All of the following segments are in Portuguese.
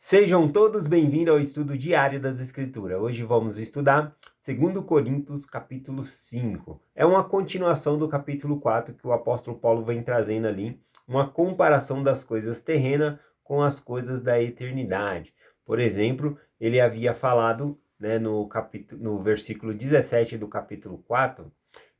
Sejam todos bem-vindos ao estudo diário das Escrituras. Hoje vamos estudar 2 Coríntios, capítulo 5. É uma continuação do capítulo 4 que o apóstolo Paulo vem trazendo ali, uma comparação das coisas terrenas com as coisas da eternidade. Por exemplo, ele havia falado, no versículo 17 do capítulo 4,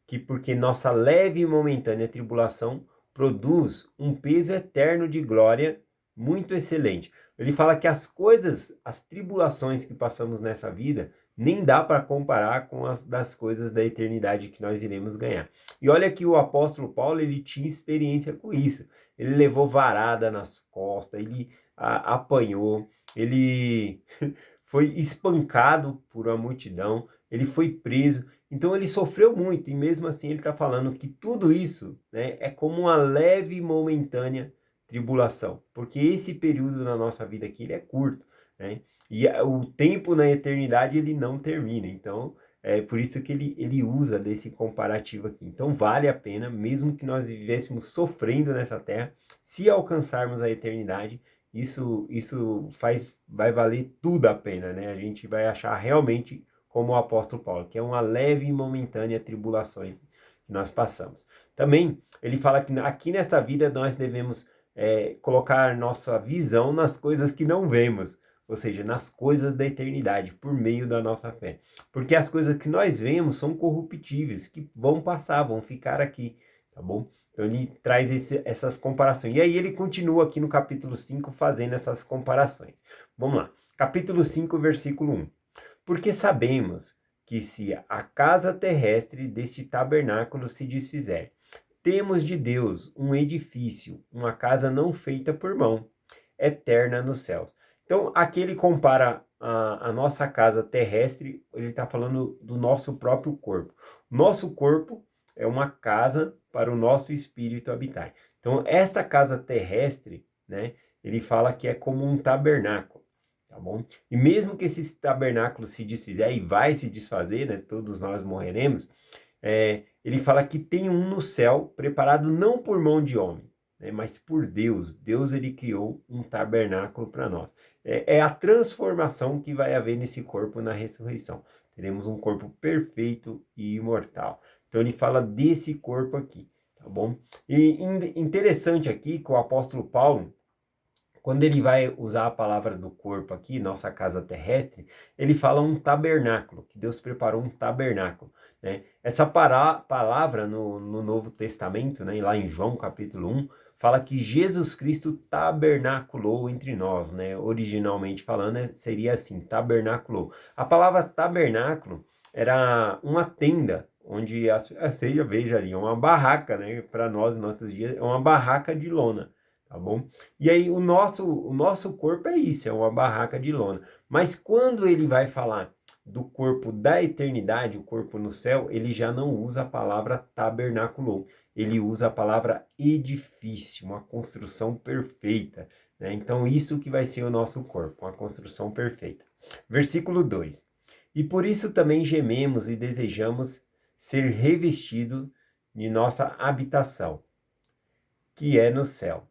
que porque nossa leve e momentânea tribulação produz um peso eterno de glória muito excelente. Ele fala que as coisas, as tribulações que passamos nessa vida, nem dá para comparar com as das coisas da eternidade que nós iremos ganhar. E olha que o apóstolo Paulo, ele tinha experiência com isso. Ele levou varada nas costas, ele apanhou, ele foi espancado por uma multidão, ele foi preso. Então ele sofreu muito e mesmo assim ele está falando que tudo isso, né, é como uma leve e momentânea tribulação, porque esse período na nossa vida aqui ele é curto, né? E o tempo na eternidade ele não termina. Então é por isso que ele usa desse comparativo aqui. Então vale a pena, mesmo que nós vivêssemos sofrendo nessa terra, se alcançarmos a eternidade, isso vai valer tudo a pena, né? A gente vai achar realmente como o apóstolo Paulo, que é uma leve e momentânea tribulações que nós passamos. Também ele fala que aqui nessa vida nós devemos colocar nossa visão nas coisas que não vemos, ou seja, nas coisas da eternidade, por meio da nossa fé. Porque as coisas que nós vemos são corruptíveis, que vão passar, vão ficar aqui, tá bom? Então ele traz essas comparações. E aí ele continua aqui no capítulo 5 fazendo essas comparações. Vamos lá. Capítulo 5, versículo 1. Porque sabemos que se a casa terrestre deste tabernáculo se desfizer, temos de Deus um edifício, uma casa não feita por mão, eterna nos céus. Então, aqui ele compara a nossa casa terrestre, ele está falando do nosso próprio corpo. Nosso corpo é uma casa para o nosso espírito habitar. Então, esta casa terrestre, né, ele fala que é como um tabernáculo, tá bom? E mesmo que esse tabernáculo se desfizer, e vai se desfazer, né, todos nós morreremos, ele fala que tem um no céu preparado não por mão de homem, né, mas por Deus. Deus ele criou um tabernáculo para nós. É a transformação que vai haver nesse corpo na ressurreição. Teremos um corpo perfeito e imortal. Então ele fala desse corpo aqui, tá bom? E interessante aqui que o apóstolo Paulo, quando ele vai usar a palavra do corpo aqui, nossa casa terrestre, ele fala um tabernáculo, que Deus preparou um tabernáculo, né? Essa palavra no Novo Testamento, né, lá em João capítulo 1, fala que Jesus Cristo tabernaculou entre nós, né? Originalmente falando, seria assim, tabernaculou. A palavra tabernáculo era uma tenda, onde, seja, veja ali, uma barraca, né? Para nós, em nossos dias, é uma barraca de lona. Tá bom? E aí o nosso corpo é isso, é uma barraca de lona. Mas quando ele vai falar do corpo da eternidade, o corpo no céu, ele já não usa a palavra tabernáculo, ele usa a palavra edifício, uma construção perfeita, né? Então isso que vai ser o nosso corpo, uma construção perfeita. Versículo 2. E por isso também gememos e desejamos ser revestido de nossa habitação, que é no céu,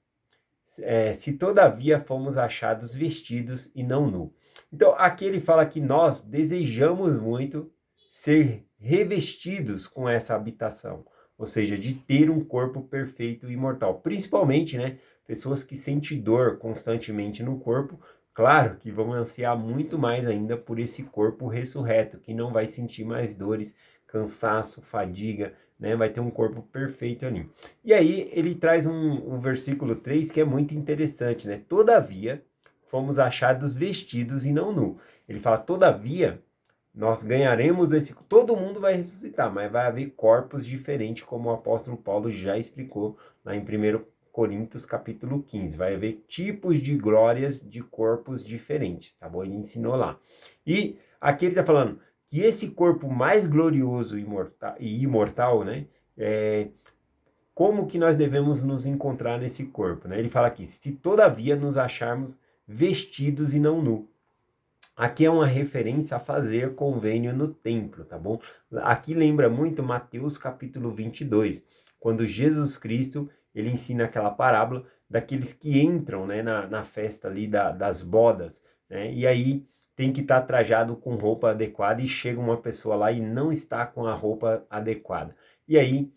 se todavia fomos achados vestidos e não nu. Então, aqui ele fala que nós desejamos muito ser revestidos com essa habitação, ou seja, de ter um corpo perfeito e imortal. Principalmente, né, pessoas que sentem dor constantemente no corpo, claro que vão ansiar muito mais ainda por esse corpo ressurreto, que não vai sentir mais dores, cansaço, fadiga, né? Vai ter um corpo perfeito ali. E aí ele traz um versículo 3 que é muito interessante, né? Todavia, fomos achados vestidos e não nu. Ele fala, todavia, nós ganharemos esse... Todo mundo vai ressuscitar, mas vai haver corpos diferentes, como o apóstolo Paulo já explicou lá em 1 Coríntios capítulo 15. Vai haver tipos de glórias de corpos diferentes, tá bom? Ele ensinou lá. E aqui ele está falando que esse corpo mais glorioso e imortal, né? Como que nós devemos nos encontrar nesse corpo, né? Ele fala aqui, se todavia nos acharmos vestidos e não nu. Aqui é uma referência a fazer convênio no templo, tá bom? Aqui lembra muito Mateus capítulo 22, quando Jesus Cristo, ele ensina aquela parábola daqueles que entram, né, na festa ali das bodas, né? E aí tem que estar trajado com roupa adequada e chega uma pessoa lá e não está com a roupa adequada. E aí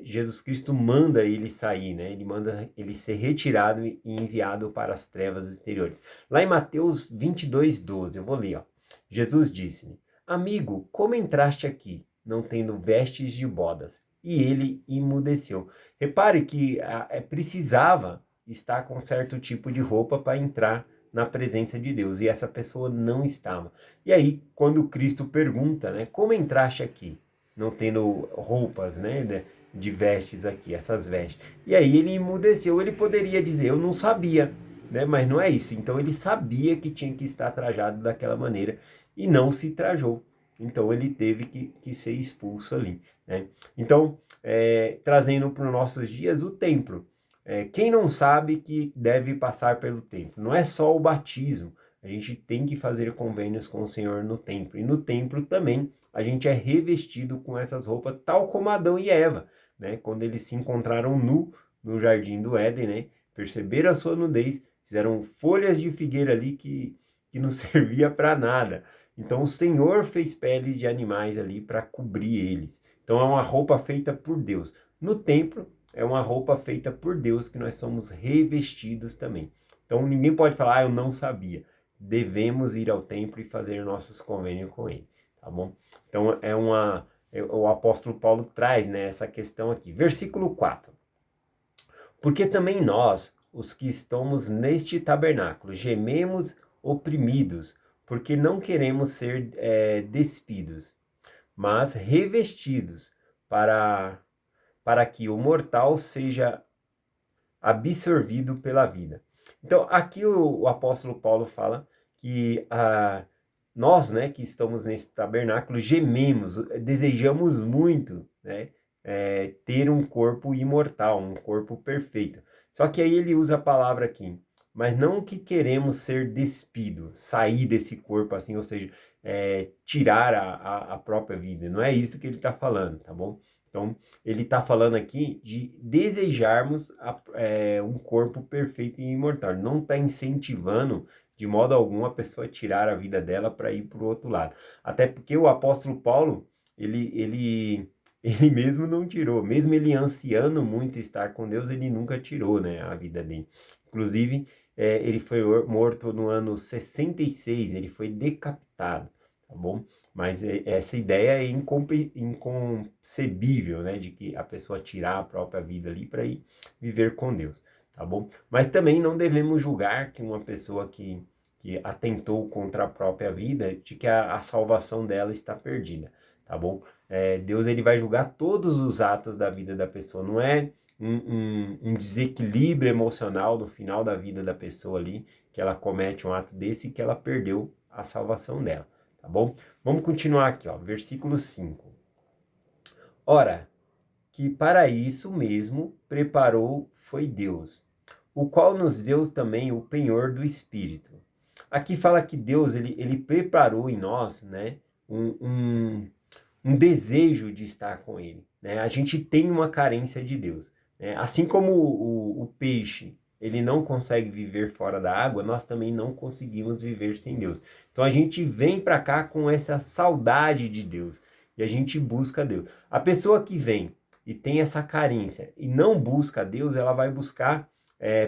Jesus Cristo manda ele sair, né? Ele manda ele ser retirado e enviado para as trevas exteriores. Lá em Mateus 22:12, eu vou ler, ó. Jesus disse-lhe: Amigo, como entraste aqui, não tendo vestes de bodas? E ele emudeceu. Repare que precisava estar com certo tipo de roupa para entrar na presença de Deus, e essa pessoa não estava. E aí, quando Cristo pergunta, né, como entraste aqui, não tendo roupas, né, de vestes aqui, essas vestes? E aí ele emudeceu, ele poderia dizer, eu não sabia, né, mas não é isso. Então ele sabia que tinha que estar trajado daquela maneira e não se trajou. Então ele teve que ser expulso ali, né? Então, trazendo para os nossos dias o templo. Quem não sabe que deve passar pelo templo? Não é só o batismo. A gente tem que fazer convênios com o Senhor no templo. E no templo também a gente é revestido com essas roupas, tal como Adão e Eva, né? Quando eles se encontraram nu no jardim do Éden, né? Perceberam a sua nudez, fizeram folhas de figueira ali que não servia para nada. Então o Senhor fez peles de animais ali para cobrir eles. Então é uma roupa feita por Deus. No templo é uma roupa feita por Deus que nós somos revestidos também. Então ninguém pode falar, eu não sabia. Devemos ir ao templo e fazer nossos convênios com ele, tá bom? Então o apóstolo Paulo traz, né, essa questão aqui. Versículo 4. Porque também nós, os que estamos neste tabernáculo, gememos oprimidos, porque não queremos ser despidos, mas revestidos para que o mortal seja absorvido pela vida. Então, aqui o apóstolo Paulo fala que nós, né, que estamos nesse tabernáculo, gememos, desejamos muito, né, ter um corpo imortal, um corpo perfeito. Só que aí ele usa a palavra aqui, mas não que queremos ser despidos, sair desse corpo assim, ou seja, tirar a própria vida. Não é isso que ele está falando, tá bom? Então, ele está falando aqui de desejarmos um corpo perfeito e imortal. Ele não está incentivando de modo algum a pessoa tirar a vida dela para ir para o outro lado. Até porque o apóstolo Paulo, ele mesmo não tirou. Mesmo ele ansiando muito estar com Deus, ele nunca tirou, né, a vida dele. Inclusive, ele foi morto no ano 66, ele foi decapitado, tá bom? Mas essa ideia é inconcebível, né, de que a pessoa tirar a própria vida ali para ir viver com Deus, tá bom? Mas também não devemos julgar que uma pessoa que atentou contra a própria vida, de que a salvação dela está perdida, tá bom? Deus ele vai julgar todos os atos da vida da pessoa, não é um desequilíbrio emocional no final da vida da pessoa ali, que ela comete um ato desse e que ela perdeu a salvação dela, tá bom? Vamos continuar aqui, ó, versículo 5. Ora, que para isso mesmo preparou foi Deus, o qual nos deu também o penhor do Espírito. Aqui fala que Deus, ele preparou em nós, né, um desejo de estar com ele, né? A gente tem uma carência de Deus, né? Assim como o peixe, ele não consegue viver fora da água, nós também não conseguimos viver sem Deus. Então a gente vem para cá com essa saudade de Deus e a gente busca Deus. A pessoa que vem e tem essa carência e não busca Deus, ela vai buscar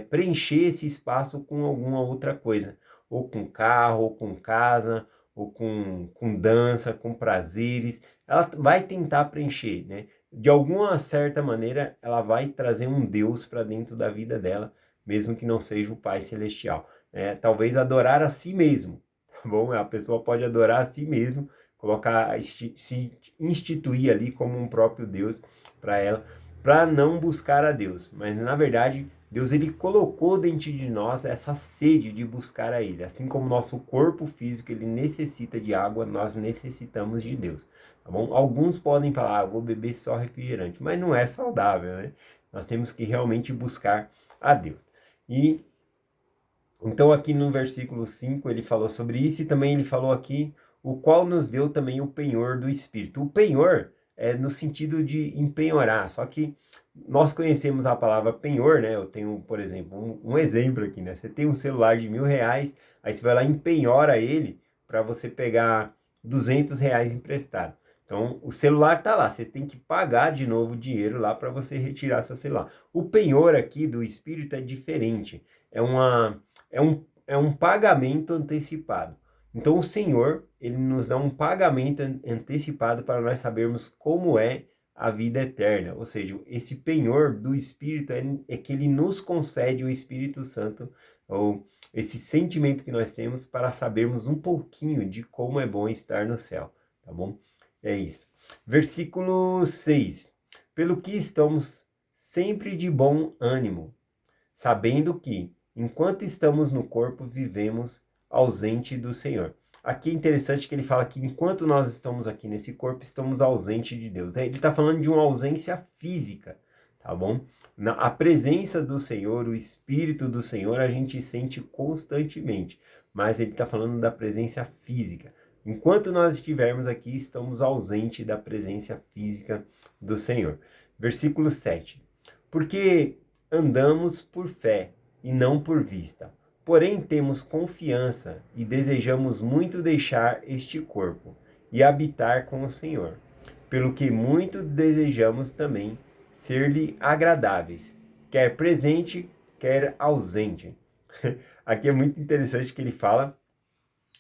preencher esse espaço com alguma outra coisa, ou com carro, ou com casa, ou com dança, com prazeres. Ela vai tentar preencher, né? De alguma certa maneira, ela vai trazer um Deus para dentro da vida dela, mesmo que não seja o Pai Celestial. Talvez adorar a si mesmo, tá bom? A pessoa pode adorar a si mesmo, colocar, se instituir ali como um próprio Deus para ela, para não buscar a Deus. Mas, na verdade, Deus ele colocou dentro de nós essa sede de buscar a Ele. Assim como nosso corpo físico ele necessita de água, nós necessitamos de Deus. Tá bom? Alguns podem falar, vou beber só refrigerante, mas não é saudável, né? Nós temos que realmente buscar a Deus. E então aqui no versículo 5 ele falou sobre isso e também ele falou aqui o qual nos deu também o penhor do Espírito. O penhor é no sentido de empenhorar, só que nós conhecemos a palavra penhor, né? Eu tenho, por exemplo, um exemplo aqui, né? Você tem um celular de R$ 1.000, aí você vai lá e empenhora ele para você pegar R$ 200 emprestado. Então, o celular tá lá, você tem que pagar de novo o dinheiro lá para você retirar seu celular. O penhor aqui do espírito é diferente, é um pagamento antecipado. Então, o Senhor, ele nos dá um pagamento antecipado para nós sabermos como é a vida eterna. Ou seja, esse penhor do Espírito é que ele nos concede o Espírito Santo, ou esse sentimento que nós temos para sabermos um pouquinho de como é bom estar no céu, tá bom? É isso. Versículo 6. Pelo que estamos sempre de bom ânimo, sabendo que, enquanto estamos no corpo, vivemos ausente do Senhor. Aqui é interessante que ele fala que enquanto nós estamos aqui nesse corpo, estamos ausente de Deus. Ele está falando de uma ausência física, tá bom? A presença do Senhor, o Espírito do Senhor, a gente sente constantemente, mas ele está falando da presença física. Enquanto nós estivermos aqui, estamos ausentes da presença física do Senhor. Versículo 7. Porque andamos por fé e não por vista. Porém, temos confiança e desejamos muito deixar este corpo e habitar com o Senhor, pelo que muito desejamos também ser-lhe agradáveis, quer presente, quer ausente. Aqui é muito interessante que ele fala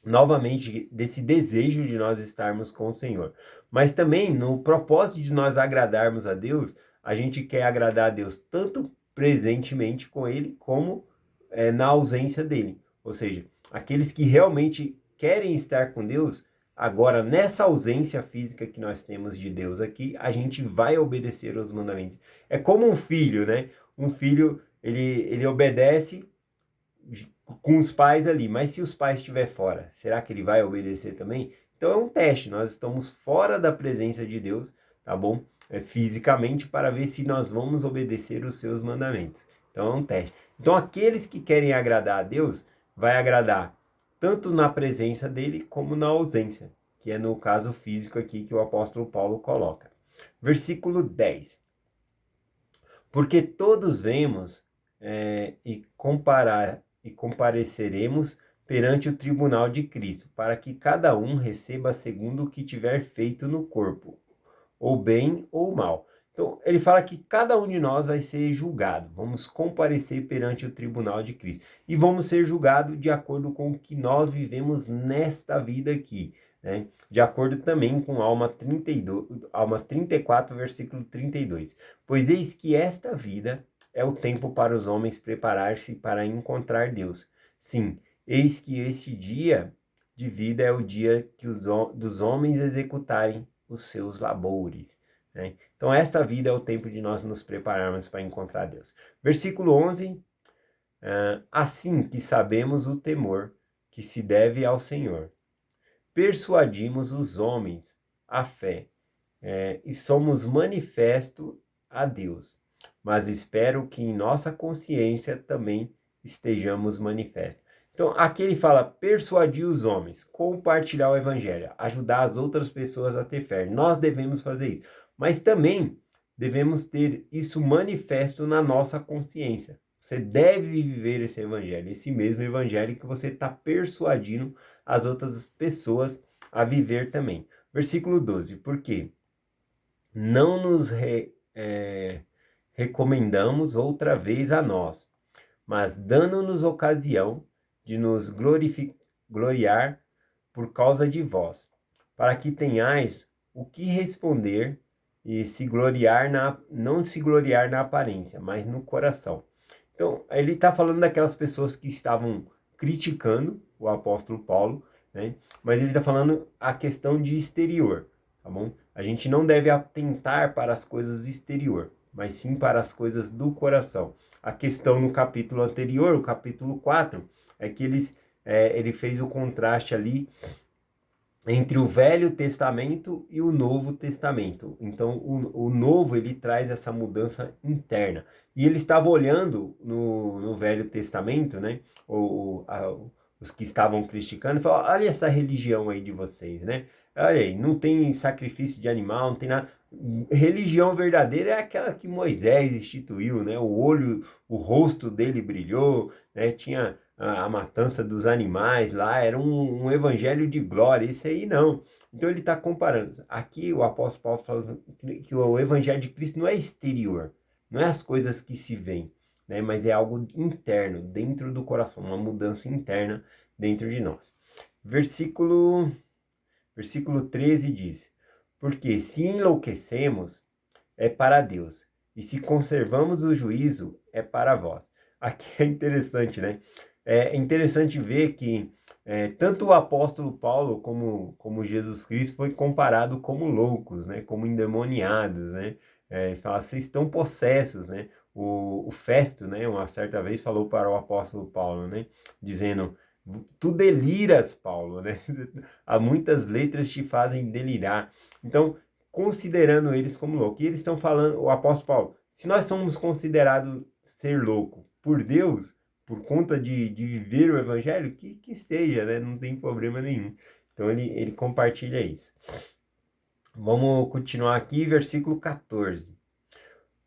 novamente desse desejo de nós estarmos com o Senhor. Mas também no propósito de nós agradarmos a Deus, a gente quer agradar a Deus tanto presentemente com Ele, como na ausência dele. Ou seja, aqueles que realmente querem estar com Deus, agora nessa ausência física que nós temos de Deus aqui, a gente vai obedecer os mandamentos. É como um filho, né? Um filho, ele obedece com os pais ali, mas se os pais estiver fora, será que ele vai obedecer também? Então é um teste, nós estamos fora da presença de Deus, tá bom? Fisicamente, para ver se nós vamos obedecer os seus mandamentos. Então é um teste. Então aqueles que querem agradar a Deus, vai agradar tanto na presença dele como na ausência, que é no caso físico aqui que o apóstolo Paulo coloca. Versículo 10. Porque todos vemos e compareceremos perante o tribunal de Cristo, para que cada um receba segundo o que tiver feito no corpo, ou bem ou mal. Então, ele fala que cada um de nós vai ser julgado. Vamos comparecer perante o tribunal de Cristo. E vamos ser julgados de acordo com o que nós vivemos nesta vida aqui. Né? De acordo também com Alma 34, versículo 32. Pois eis que esta vida é o tempo para os homens preparar-se para encontrar Deus. Sim, eis que este dia de vida é o dia que dos homens executarem os seus labores. Né? Então, esta vida é o tempo de nós nos prepararmos para encontrar Deus. Versículo 11. Assim que sabemos o temor que se deve ao Senhor, persuadimos os homens à fé, e somos manifesto a Deus. Mas espero que em nossa consciência também estejamos manifestos. Então, aqui ele fala persuadir os homens, compartilhar o evangelho, ajudar as outras pessoas a ter fé. Nós devemos fazer isso. Mas também devemos ter isso manifesto na nossa consciência. Você deve viver esse evangelho, esse mesmo evangelho que você está persuadindo as outras pessoas a viver também. Versículo 12. Por quê? Não nos recomendamos outra vez a nós, mas dando-nos ocasião de nos gloriar por causa de vós, para que tenhais o que responder e não se gloriar na aparência, mas no coração. Então, ele está falando daquelas pessoas que estavam criticando o apóstolo Paulo, né? Mas ele está falando a questão de exterior, tá bom? A gente não deve atentar para as coisas exterior, mas sim para as coisas do coração. A questão no capítulo anterior, o capítulo 4, é que ele fez o contraste ali entre o Velho Testamento e o Novo Testamento. Então, o Novo, ele traz essa mudança interna. E ele estava olhando no Velho Testamento, né? Os que estavam criticando, e falou, olha essa religião aí de vocês, né? Olha aí, não tem sacrifício de animal, não tem nada. Religião verdadeira é aquela que Moisés instituiu, né? O rosto dele brilhou, né? Tinha a matança dos animais lá, era um evangelho de glória, esse aí não. Então ele está comparando. Aqui o apóstolo Paulo fala que o evangelho de Cristo não é exterior, não é as coisas que se veem, né? Mas é algo interno, dentro do coração, uma mudança interna dentro de nós. Versículo 13 diz: porque se enlouquecemos, é para Deus, e se conservamos o juízo, é para vós. Aqui é interessante, né? É interessante ver que tanto o apóstolo Paulo como Jesus Cristo foi comparado como loucos, né? Como endemoniados, né? Fala, vocês estão possessos, né? O Festo, né? Uma certa vez falou para o apóstolo Paulo, né? Dizendo, tu deliras, Paulo, né? Há muitas letras te fazem delirar. Então, considerando eles como loucos. E eles estão falando, o apóstolo Paulo, se nós somos considerados ser louco por Deus, por conta de viver o evangelho, que seja, né? Não tem problema nenhum. Então ele compartilha isso. Vamos continuar aqui, versículo 14.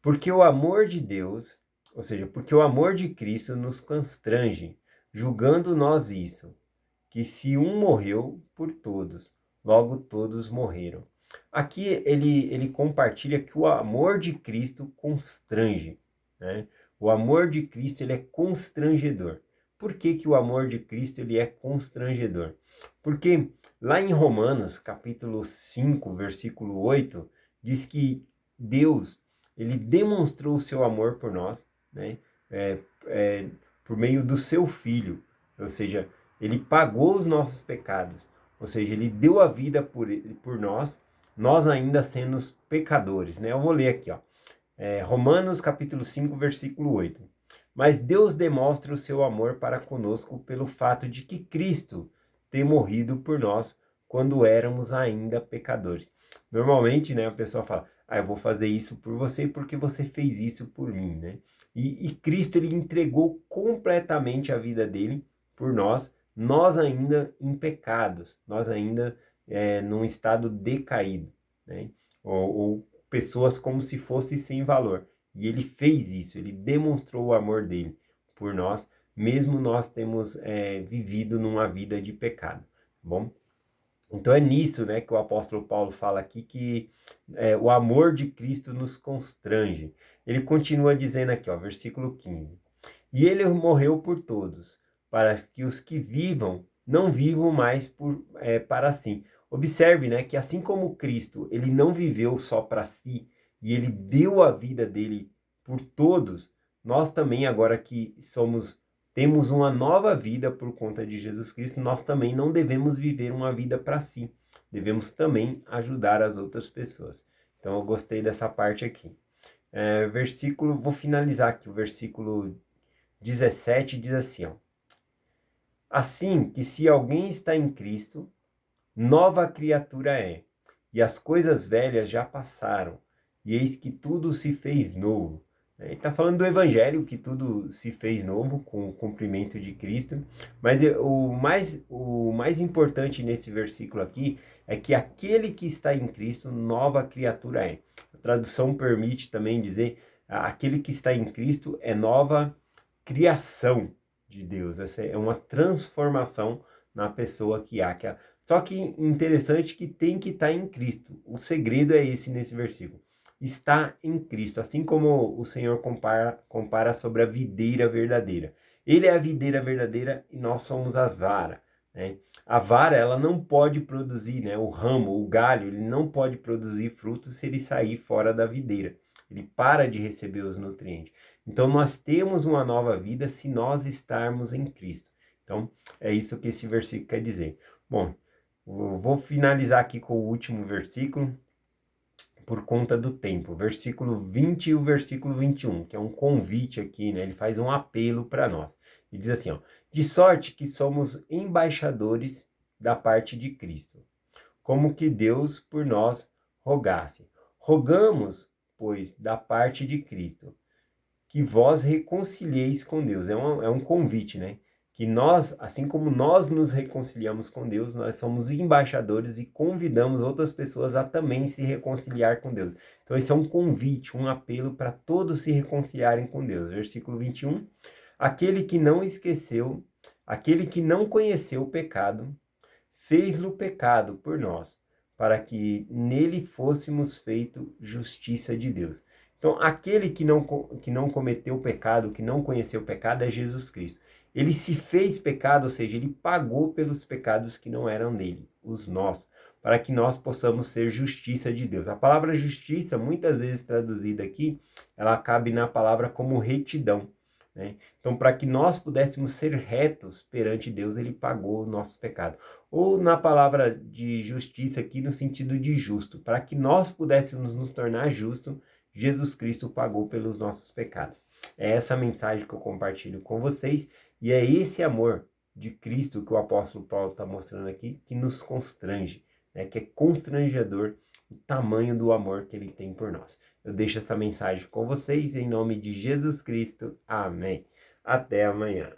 Porque o amor de Deus, ou seja, porque o amor de Cristo nos constrange, julgando nós isso, que se um morreu por todos, logo todos morreram. Aqui ele compartilha que o amor de Cristo constrange, né? O amor de Cristo ele é constrangedor. Por que que o amor de Cristo ele é constrangedor? Porque lá em Romanos, capítulo 5, versículo 8, diz que Deus ele demonstrou o seu amor por nós, né? É, por meio do seu Filho, ou seja, ele pagou os nossos pecados, ou seja, ele deu a vida por nós, nós ainda sendo pecadores, né? Eu vou ler aqui, ó. Romanos capítulo 5, versículo 8. Mas Deus demonstra o seu amor para conosco pelo fato de que Cristo tem morrido por nós quando éramos ainda pecadores. Normalmente, né, a pessoa fala, eu vou fazer isso por você porque você fez isso por mim, né? E Cristo, ele entregou completamente a vida dele por nós, nós ainda em pecados, nós ainda num estado decaído, né? Ou pessoas como se fosse sem valor. E ele fez isso, ele demonstrou o amor dele por nós, mesmo nós temos vivido numa vida de pecado, tá bom? Então é nisso, né, que o apóstolo Paulo fala aqui que o amor de Cristo nos constrange. Ele continua dizendo aqui, ó, versículo 15. E ele morreu por todos, para que os que vivam não vivam mais para si. Observe, né, que assim como Cristo, ele não viveu só para si, e ele deu a vida dele por todos, nós também, agora que temos uma nova vida por conta de Jesus Cristo, nós também não devemos viver uma vida para si. Devemos também ajudar as outras pessoas. Então eu gostei dessa parte aqui. Vou finalizar aqui o versículo 17 diz assim, ó. Assim que se alguém está em Cristo, nova criatura é, e as coisas velhas já passaram, e eis que tudo se fez novo. Ele está falando do Evangelho, que tudo se fez novo com o cumprimento de Cristo, mas o mais importante nesse versículo aqui é que aquele que está em Cristo, nova criatura é. A tradução permite também dizer, aquele que está em Cristo é nova criação de Deus. Essa é uma transformação na pessoa que há. Só que interessante que tem que estar em Cristo. O segredo é esse nesse versículo. Está em Cristo. Assim como o Senhor compara sobre a videira verdadeira. Ele é a videira verdadeira e nós somos a vara, né? A vara, ela não pode produzir, né? O ramo, o galho, ele não pode produzir frutos se ele sair fora da videira. Ele para de receber os nutrientes. Então, nós temos uma nova vida se nós estarmos em Cristo. Então, é isso que esse versículo quer dizer. Bom, vou finalizar aqui com o último versículo, por conta do tempo. Versículo 20 e o versículo 21, que é um convite aqui, né? Ele faz um apelo para nós. Ele diz assim, ó, de sorte que somos embaixadores da parte de Cristo, como que Deus por nós rogasse. Rogamos, pois, da parte de Cristo, que vós reconcilieis com Deus. É um convite, né? que nós, assim como nós nos reconciliamos com Deus, nós somos embaixadores e convidamos outras pessoas a também se reconciliar com Deus. Então esse é um convite, um apelo para todos se reconciliarem com Deus. Versículo 21. Aquele que não esqueceu, aquele que não conheceu o pecado, fez-lo pecado por nós, para que nele fôssemos feito justiça de Deus. Então, aquele que não cometeu o pecado, que não conheceu o pecado, é Jesus Cristo. Ele se fez pecado, ou seja, ele pagou pelos pecados que não eram dele, os nossos, para que nós possamos ser justiça de Deus. A palavra justiça, muitas vezes traduzida aqui, ela cabe na palavra como retidão, né? Então, para que nós pudéssemos ser retos perante Deus, ele pagou o nosso pecado. Ou na palavra de justiça aqui, no sentido de justo, para que nós pudéssemos nos tornar justos, Jesus Cristo pagou pelos nossos pecados. É essa mensagem que eu compartilho com vocês, e é esse amor de Cristo que o apóstolo Paulo está mostrando aqui, que nos constrange, né? Que é constrangedor o tamanho do amor que ele tem por nós. Eu deixo essa mensagem com vocês, em nome de Jesus Cristo. Amém. Até amanhã.